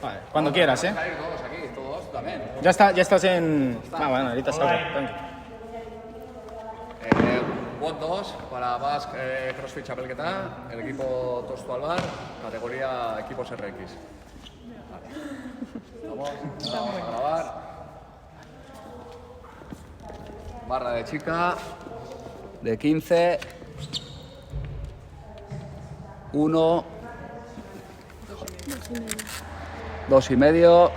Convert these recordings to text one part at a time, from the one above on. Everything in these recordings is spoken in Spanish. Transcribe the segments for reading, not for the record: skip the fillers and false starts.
Vale, cuando quieras, ¿eh? Vamos a ir todos aquí, todos también. Ya estás en... Ah, bueno, ahorita salgo. Tranqui. WOD 2 para Basque CrossFit Chapelketa, el equipo Tosto Albar, categoría equipos RX. Vale. Vamos a grabar. Barra de chica de 15, 1, 2,5,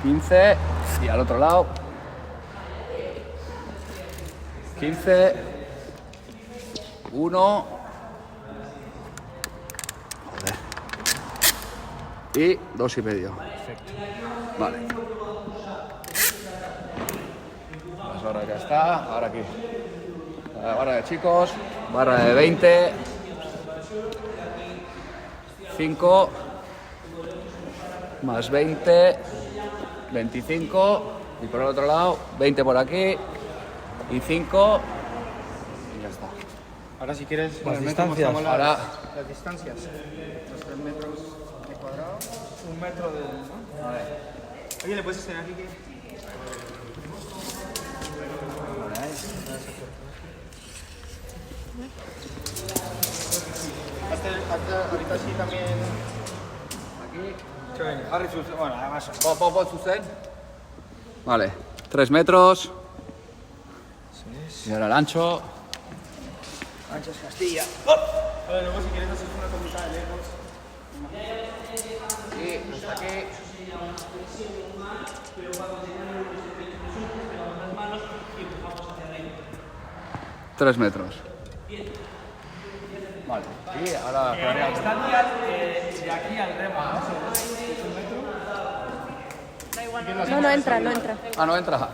15 y al otro lado 15, 1 y 2,5. Vale. Las barras ya está. Ahora aquí. La barra de chicos. Barra de 20. 5. Más 20. 25. Y por el otro lado, 20 por aquí. Y 5. Y ya está. Ahora si quieres... Las bueno, distancias. mostramos Ahora- las distancias. Los 3 metros de cuadrado. 1 metro de... ¿no? A ver. Oye, ¿le puedes enseñar aquí que...? Ahorita sí también... Aquí. Harry Sus... Bueno, además... Pot suceder. Vale. 3 metros. Y ahora el ancho. Anchas Castilla. Vale, luego si quieres hacer una comida de lejos. Y hasta aquí. Tres metros. Vale. Y ahora Distancia de aquí al remo, ¿no? No entra, no entra. Ah, no entra.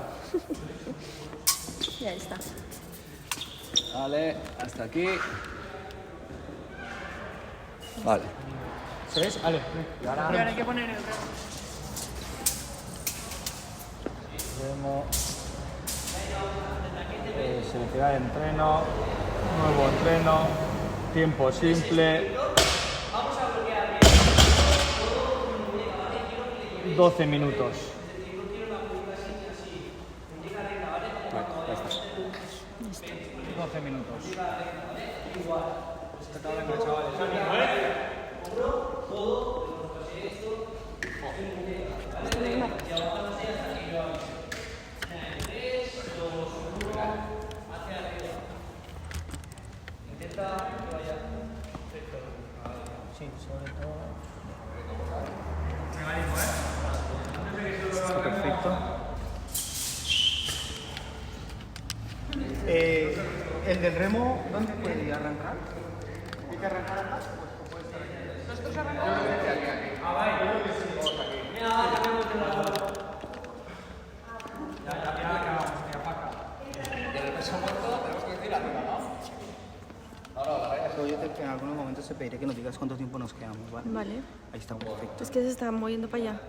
Ya está. Vale, hasta aquí. Vale. ¿Sabes? Ale. Y ahora Y ahora hay que poner el remo. Remo. Seleccionar entreno. Nuevo entreno. Tiempo simple. 12 minutos. Vale, ya está. 12 minutos. Sí, sobre todo... Está perfecto. El del remo, ¿dónde puede arrancar? ¿Hay que arrancar acá? ¿Nosotros arrancamos? En algunos momentos te pediré que nos digas cuánto tiempo nos quedamos, ¿vale? Vale. Ahí está, perfecto. Es que se está moviendo para allá.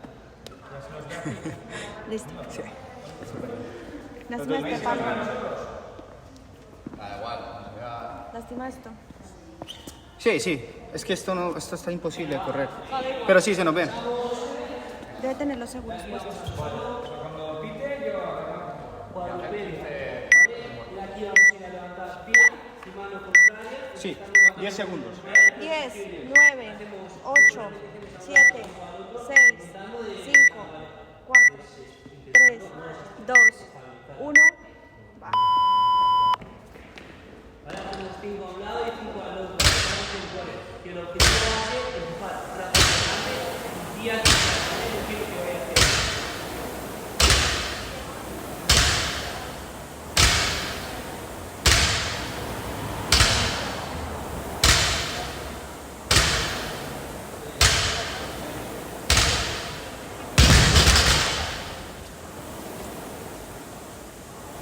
Listo. Sí. Lástima este palo. Lástima esto. Sí, sí. Es que esto no, esto está imposible de correr. Pero sí, se nos ve. Debe tener los seguros puestos. Sí, 10 segundos. 10, 9, 8, 7, 6, 5, 4, 3, 2, 1. Va.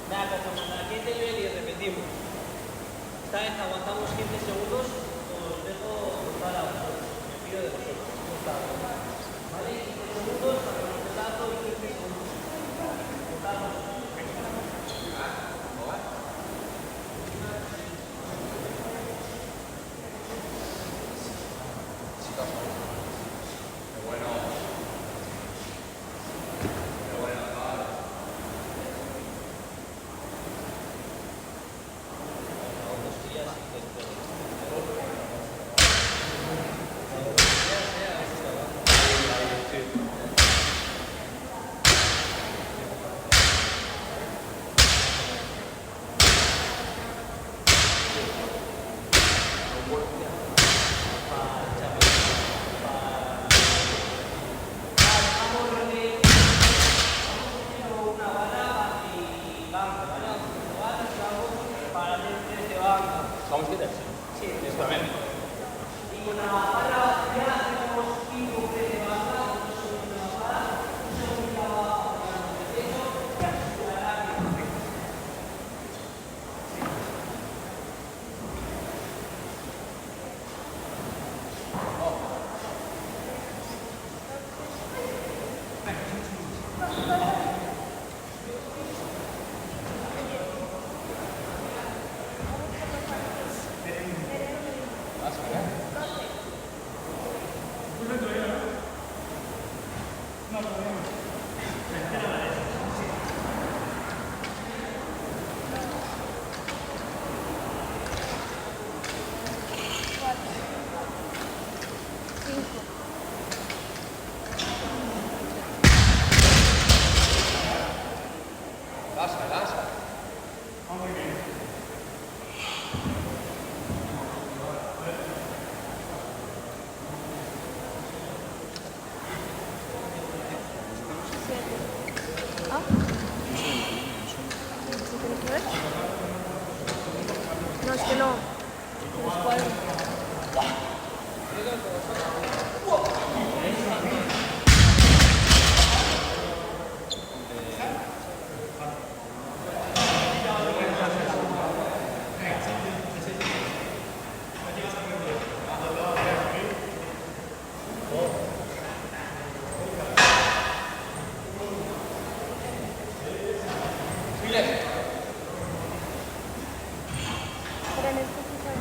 Nada, como la 15 nivel y repetimos. Esta vez aguantamos 15 segundos, os dejo para vosotros. Me pido de vosotros. ¿Vale? 15 segundos para el pedazo y 15 segundos. ¿Ah? ¿Se tiene que ver? No, es que no. Los cuadros. Pero en este sí fue.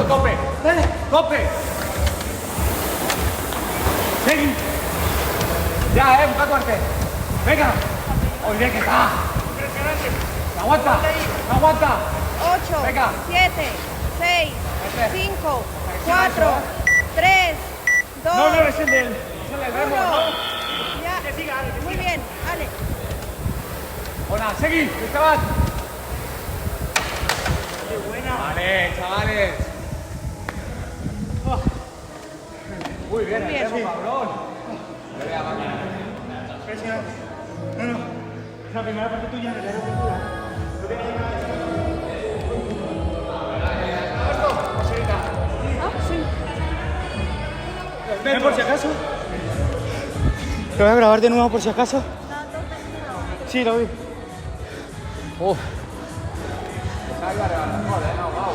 tope. Dale. Tope. Seguí. Ya, busca fuerte. Venga. Oye, que está. Aguanta. Aguanta. 8, Venga. 7, 6, 5, 4, 3, 2, No, no, es el del... 1. Ya. Muy bien, Ale. Hola, seguí. Esteban. Vale, chavales. Muy bien, Muy bien. Remo, cabrón. Impresionante. No, no. Es la primera parte tuya en el aeropuerto. No tiene nada de Ah, sí. por si acaso. Lo voy a grabar de nuevo por si acaso. Sí, lo vi. Uf. Esa iba a levantar, no, wow,